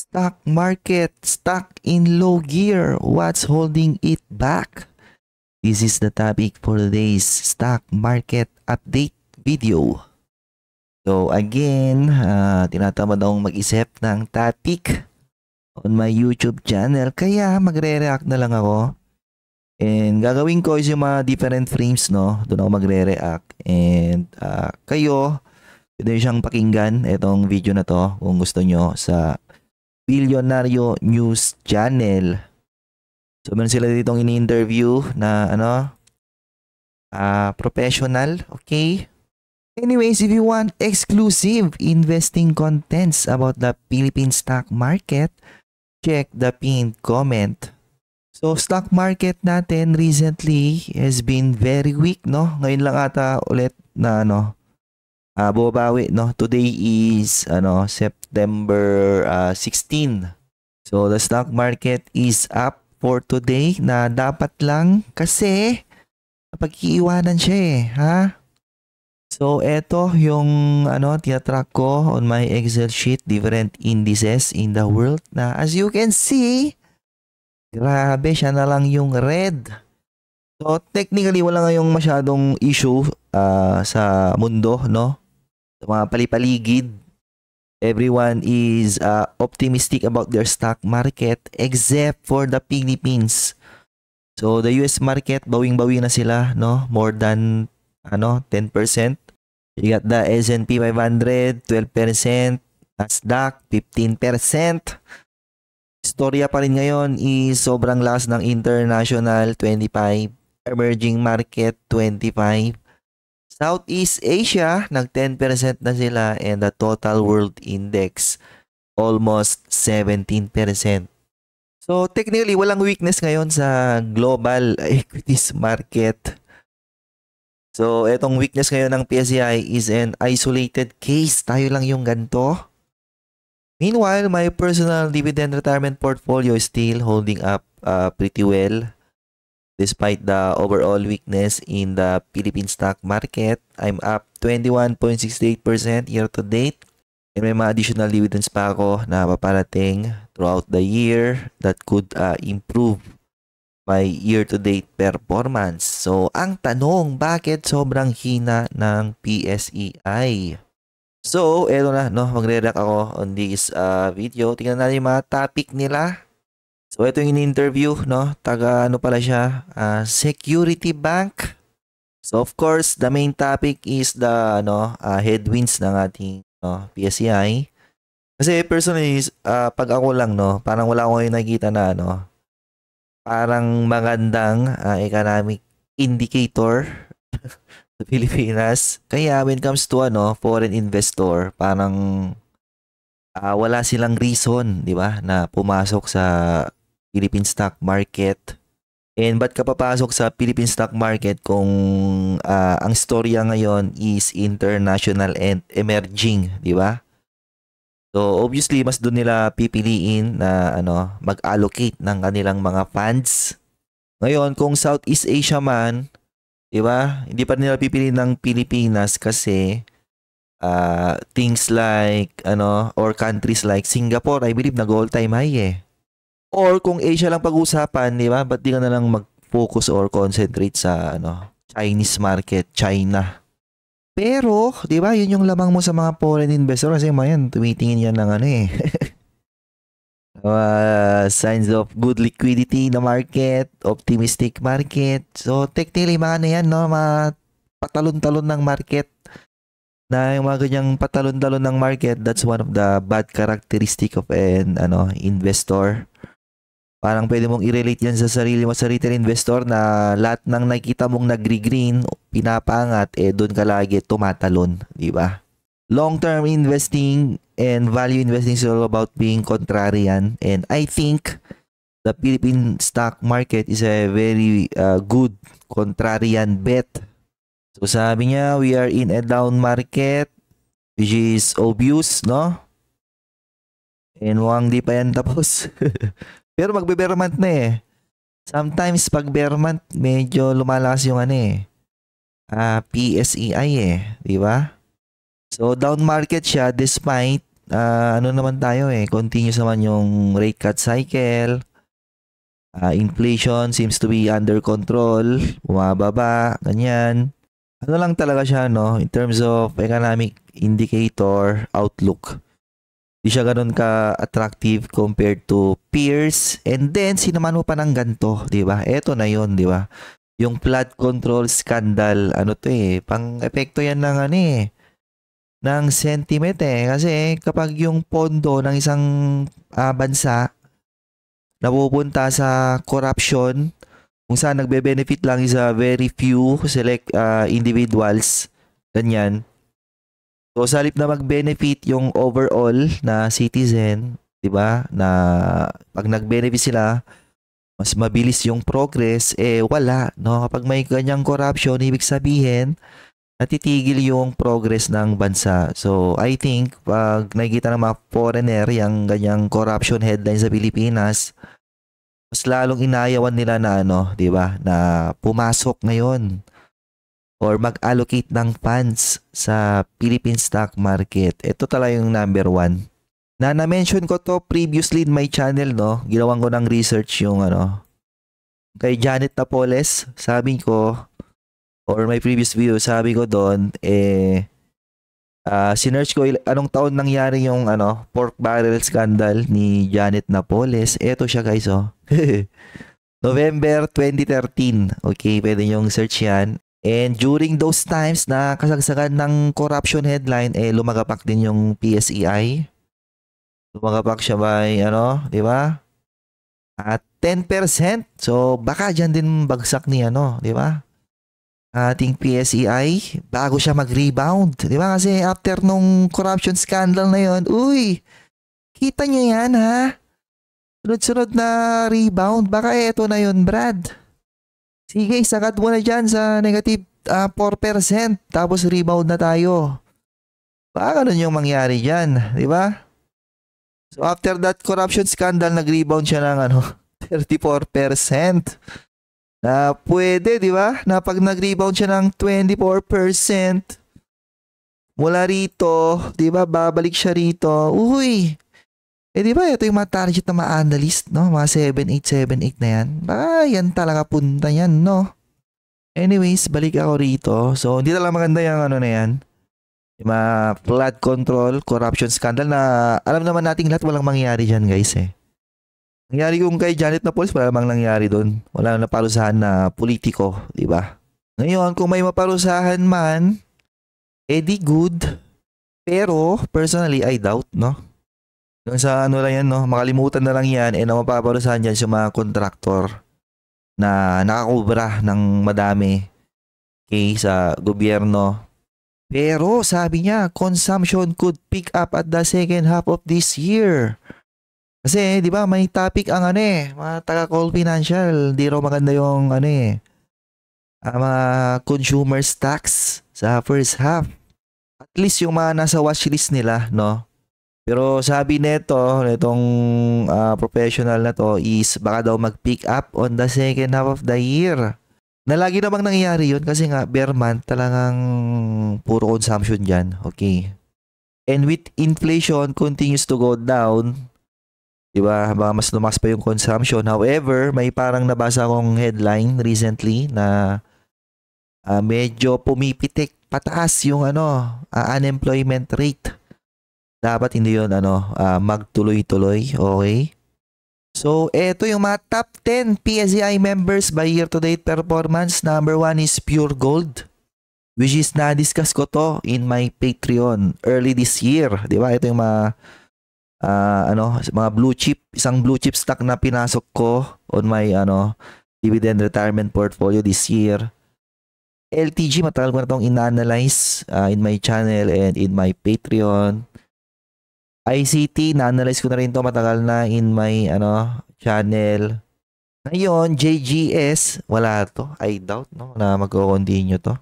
Stock market stuck in low gear. What's holding it back? This is the topic for today's stock market update video. So again, tinatamad akong mag-isip ng topic on my YouTube channel. Kaya magre-react na lang ako. And gagawin ko is yung mga different frames, no? Doon ako magre-react. And kayo, pwede siyang pakinggan itong video na to kung gusto nyo sa Bilyonaryo News Channel. So meron sila ditong ini-interview na professional, okay? Anyways, if you want exclusive investing contents about the Philippine stock market, check the pinned comment. So stock market natin recently has been very weak, no? Ngayon lang ata ulit na bumabawi, no? Today is September 16. So the stock market is up for today na dapat lang kasi pag-iiwanan siya ha? So eto yung tinatrack ko on my Excel sheet, different indices in the world na as you can see, grabe siya na lang yung red. So technically wala ngayong masyadong issue sa mundo, no? Sa mga palipaligid. Everyone is optimistic about their stock market except for the Philippines. So the US market, bawing-bawi na sila, no? More than 10%. You got the S&P 500, 12%, Nasdaq, 15%. Storya pa rin ngayon is sobrang lakas ng international, 25%, emerging market, 25%. Southeast Asia, nag 10% na sila, and the total world index, almost 17%. So technically, walang weakness ngayon sa global equities market. So, etong weakness ngayon ng PSEI is an isolated case. Tayo lang yung ganito. Meanwhile, my personal dividend retirement portfolio is still holding up pretty well. Despite the overall weakness in the Philippine stock market, I'm up 21.68% year to date. And may mga additional dividends pa ako na paparating throughout the year that could improve my year-to-date performance. So, ang tanong, bakit sobrang hina ng PSEI? So, eto na, magre-react ako on this video. Tingnan natin yung mga topic nila. So, ito yung in-interview, taga pala siya? Security Bank. So, of course, the main topic is the headwinds ng ating PSEI. Kasi personally, pag ako lang, parang wala akong nakikita na parang magandang economic indicator sa Pilipinas. Kaya when it comes to foreign investor, parang wala silang reason, di ba, na pumasok sa Philippine stock market. And ba't ka papasok sa Philippine stock market kung ang storya ngayon is international and emerging, di ba? So obviously mas doon nila pipiliin na mag-allocate ng kanilang mga funds. Ngayon kung Southeast Asia man, 'di ba? Hindi pa nila pipiliin ng Pilipinas kasi things like or countries like Singapore, I believe nag all-time high Or kung Asia lang pag-usapan, 'di ba? Ba't di ka na lang mag-focus or concentrate sa Chinese market, China? Pero, di ba, yun yung lamang mo sa mga foreign investor kasi mayan, tumitingin yan ng signs of good liquidity in the market, optimistic market. So, technically, mga yan, mga patalon-talon ng market. Na yung mga ganyang patalon-talon ng market, that's one of the bad characteristic of an investor. Parang pwede mong i-relate yan sa sarili mo sa retail investor na lahat ng nakikita mong nagre-green, pinapangat, doon ka lagi tumatalon, di ba? Long-term investing and value investing is all about being contrarian, and I think the Philippine stock market is a very good contrarian bet. So sabi niya, we are in a down market, which is obvious, no? And mukhang di pa yan tapos. Pero magbe-bear month na Sometimes pag bear month, medyo lumalakas yung PSEI di ba? So down market siya despite ano naman tayo continuous naman yung rate cut cycle. Inflation seems to be under control, bumababa, ganyan. Ano lang talaga siya, no, in terms of economic indicator outlook. Di siya ganun ka-attractive compared to peers. And then, sinaman mo pa ng ganito, di ba? Eto na yun, di ba? Yung flood control scandal, ano to pang-epekto yan ng ng sentiment Kasi kapag yung pondo ng isang bansa napupunta sa corruption, kung saan nagbe-benefit lang is a very few select individuals, ganyan. So, sa halip na mag-benefit yung overall na citizen, di ba, na pag nag-benefit sila, mas mabilis yung progress, wala, no? Kapag may ganyang corruption, ibig sabihin, natitigil yung progress ng bansa. So, I think, pag nakikita ng mga foreigner yung ganyang corruption headline sa Pilipinas, mas lalong inayawan nila na di ba, na pumasok ngayon or mag-allocate ng funds sa Philippine stock market. Ito talaga yung number one. Na-mention ko to previously in my channel, no? Ginawan ko ng research yung kay Janet Napoles. Sabi ko, or my previous video, sabi ko doon, sinearch ko anong taon nangyari yung pork barrel scandal ni Janet Napoles. Eto siya guys, November 2013. Okay, pwede yung search yan. And during those times na kasagsagan ng corruption headline, lumagapak din yung PSEI. Lumagapak siya by, di ba? At 10%. So, baka dyan din bagsak ni, di ba? Ating PSEI, bago siya mag-rebound. Di ba? Kasi after nung corruption scandal na yon, uy, kita nyo yan, ha? Sunod-sunod na rebound. Baka eto na yon, Brad. Sige, sakat mo na dyan sa negative 4%. Tapos rebound na tayo. Baka ganun yung mangyari dyan. Di ba? So after that corruption scandal, nag-rebound siya ng 34%. Na pwede, di ba? Na pag nag-rebound siya ng 24%, mula rito, di ba? Babalik siya rito. Uy! Di ba? Ito yung mga target na mga analyst, no? Mga 7878 na yan. Baka yan talaga punta yan, no? Anyways, balik ako rito. So, hindi talaga maganda yung na yan. Yung mga flood control, corruption scandal na alam naman nating lahat walang mangyayari dyan, guys, Nangyari kung kay Janet Napoles, wala namang nangyari doon. Wala na parusahan na politiko, di ba? Ngayon, kung may maparusahan man, di good. Pero, personally, I doubt, no? Yung sa lang yan, no? Makalimutan na lang yan na mapaparusahan dyan sa mga kontraktor na nakakubra ng madami sa gobyerno. Pero, sabi niya, consumption could pick up at the second half of this year. Kasi, di ba, may topic ang mga taga-call financial. Di raw maganda yung mga consumers tax sa first half. At least yung mga nasa watchlist nila, no? Pero sabi netong professional na to is baka daw mag-pick up on the second half of the year. Na lagi namang nangyayari yun kasi nga bear month talagang puro consumption dyan. Okay. And with inflation continues to go down, diba, baka mas lumakas pa yung consumption. However, may parang nabasa akong headline recently na medyo pumipitik pataas yung unemployment rate. Dapat hindi yun magtuloy-tuloy. Okay? So, eto yung mga top 10 PSEI members by year-to-date performance. Number 1 is Pure Gold, which is na-discuss ko to in my Patreon early this year. Di ba? Ito yung mga mga blue chip, isang blue chip stock na pinasok ko on my dividend retirement portfolio this year. LTG, matagal ko na itong in-analyze in my channel and in my Patreon. ICT, na-analyze ko na rin to matagal na in my channel. Ngayon, JGS, wala to. I doubt na magko-continue to.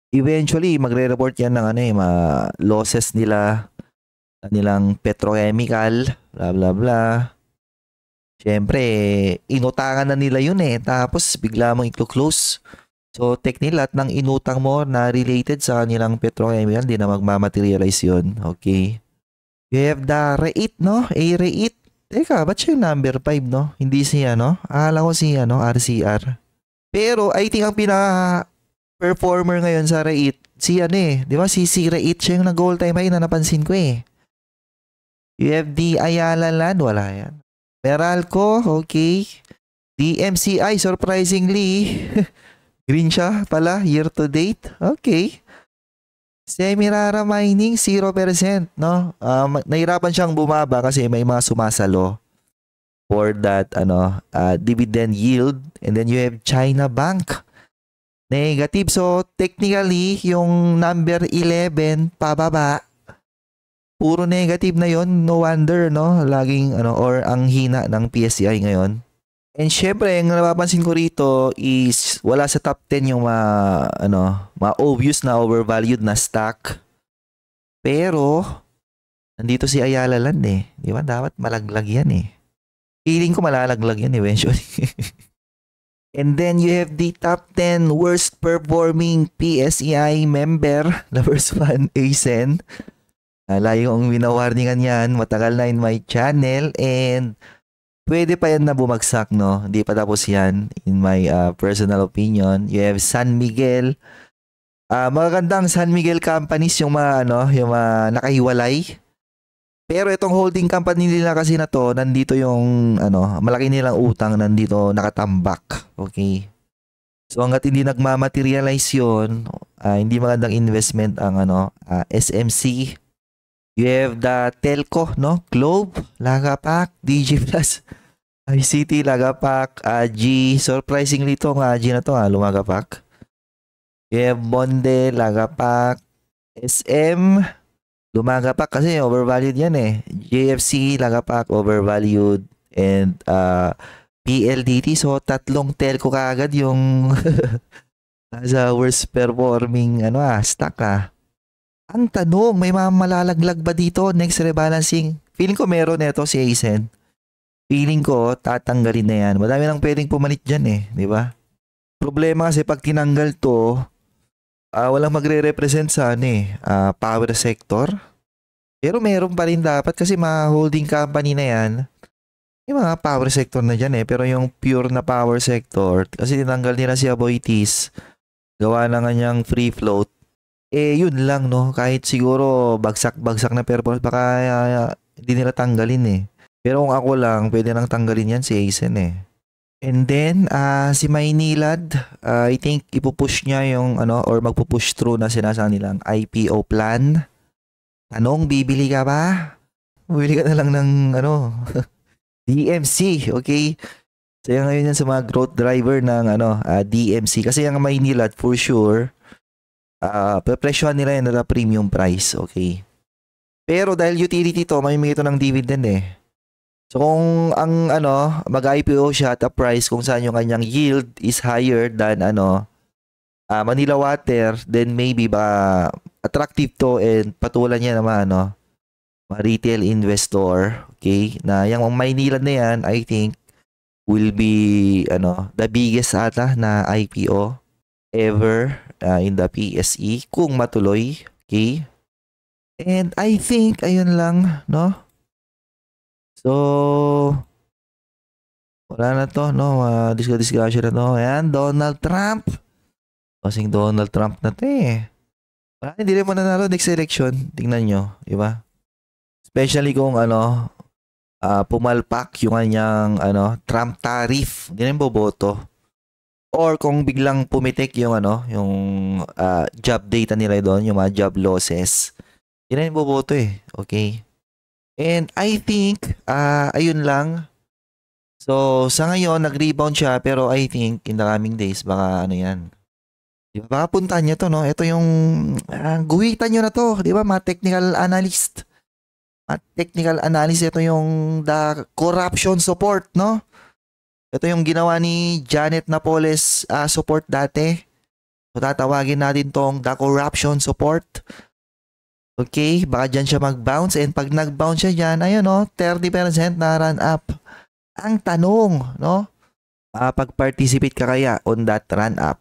Eventually, magre-report yan ng mga losses nila, nilang petrochemical, blah blah blah. Siyempre, inutangan na nila yun tapos bigla mong i-close. So, technically, lahat ng inutang mo na related sa kanilang petrochemical, hindi na magmamaterialize yun. Okay? You have the REIT, no? A-REIT. Teka, ba't siya yung number 5, no? Hindi siya, no? Akala ko si, RCR. Pero, I think ang pinaka-performer ngayon sa REIT, si di ba? Si REIT, siya yung nag-all time high na napansin ko eh. You have the Ayala Land, wala yan. Meralco, okay. DMCI, surprisingly, green siya pala, year to date. Okay. Semirara Mining, 0%, no? Nahirapan siyang bumaba kasi may mga sumasalo for that, dividend yield. And then you have China Bank, negative. So, technically, yung number 11, pababa. Puro negative na yon. No wonder, no? Laging, or ang hina ng PSCI ngayon. And syempre, ang napapansin ko rito is wala sa top 10 yung ma-obvious na overvalued na stock. Pero, nandito si Ayala Land eh. Di ba? Dapat malaglag yan eh. Feeling ko malalaglag yan eventually. And then you have the top 10 worst performing PSEI member. The first one, ASEN. Layo kong winawarningan yan. Matagal na in my channel. And pwede pa yan na bumagsak, no? Hindi pa tapos yan in my personal opinion. You have San Miguel. Magagandang San Miguel companies yung yung nakahiwalay. Pero itong holding company nila kasi na to, nandito yung malaki nilang utang nandito nakatambak. Okay. So hangga't hindi nagmamaterialize yun, hindi magandang investment ang SMC. You have the telco, no? Globe, Lagapak, DG Plus, ICT, Lagapak, G. Surprisingly itong G na to, lumagapak. You have Monde, Lagapak, SM, lumagapak kasi overvalued yan eh. JFC, Lagapak, overvalued. And PLDT, so tatlong telco kaagad yung nasa worst performing stock Ang tanong, may mga malalaglag ba dito next rebalancing? Feeling ko meron ito si ASEN. Feeling ko tatanggalin na yan. Madami nang pwedeng pumalit dyan eh, di ba? Problema kasi pag tinanggal to, walang magre-represent sa power sector. Pero meron pa rin dapat kasi mga holding company na yan, yung mga power sector na dyan eh. Pero yung pure na power sector, kasi tinanggal nila si Aboitiz, gawa na nga niyang free float. Yun lang, no? Kahit siguro bagsak na performance, baka hindi nila tanggalin eh. Pero kung ako lang, pwede nang tanggalin yan si ASEN eh. And then, si Maynilad, I think ipupush niya yung or magpupush through na sinasabi nilang IPO plan. Tanong, bibili ka ba? Bibili ka na lang ng DMC, okay? So yan ngayon yan sa mga growth driver ng DMC. Kasi yung Maynilad, for sure, prepresyohan nila yan na premium price, okay? Pero dahil utility to, may ito ng dividend eh. So kung ang mag-IPO siya at a price kung saan yung kanyang yield is higher than Manila Water, then maybe ba attractive to and patulan niya naman retail investor, okay? Na yung Maynilad na yan, I think will be the biggest ata na IPO ever in the PSE kung matuloy, okay? And I think ayun lang, no? So wala na to, no? Discussion na to. Ayan, Donald Trump. Kasing Donald Trump na to eh. Wala, hindi rin mo nanalo next election. Tingnan nyo, di ba? Especially kung pumalpak yung kanyang Trump tariff. Hindi rin boboto. Or kung biglang pumitik yung yung job data nila doon, yung mga job losses. Hindi rin boboto eh. Okay? And I think, ayun lang. So, sa ngayon, nag-rebound siya. Pero I think, in the coming days, baka yan. Diba? Baka puntahan nyo to, no? Ito yung, guhitan nyo na to. Diba? Mga technical analyst. Technical analysis, ito yung the corruption support, no? Ito yung ginawa ni Janet Napoles support dati. So, tatawagin natin tong the corruption support. Okay, baka dyan siya mag-bounce and pag nag-bounce siya dyan, ayun 30% na run up. Ang tanong, no? Pag-participate ka kaya on that run up?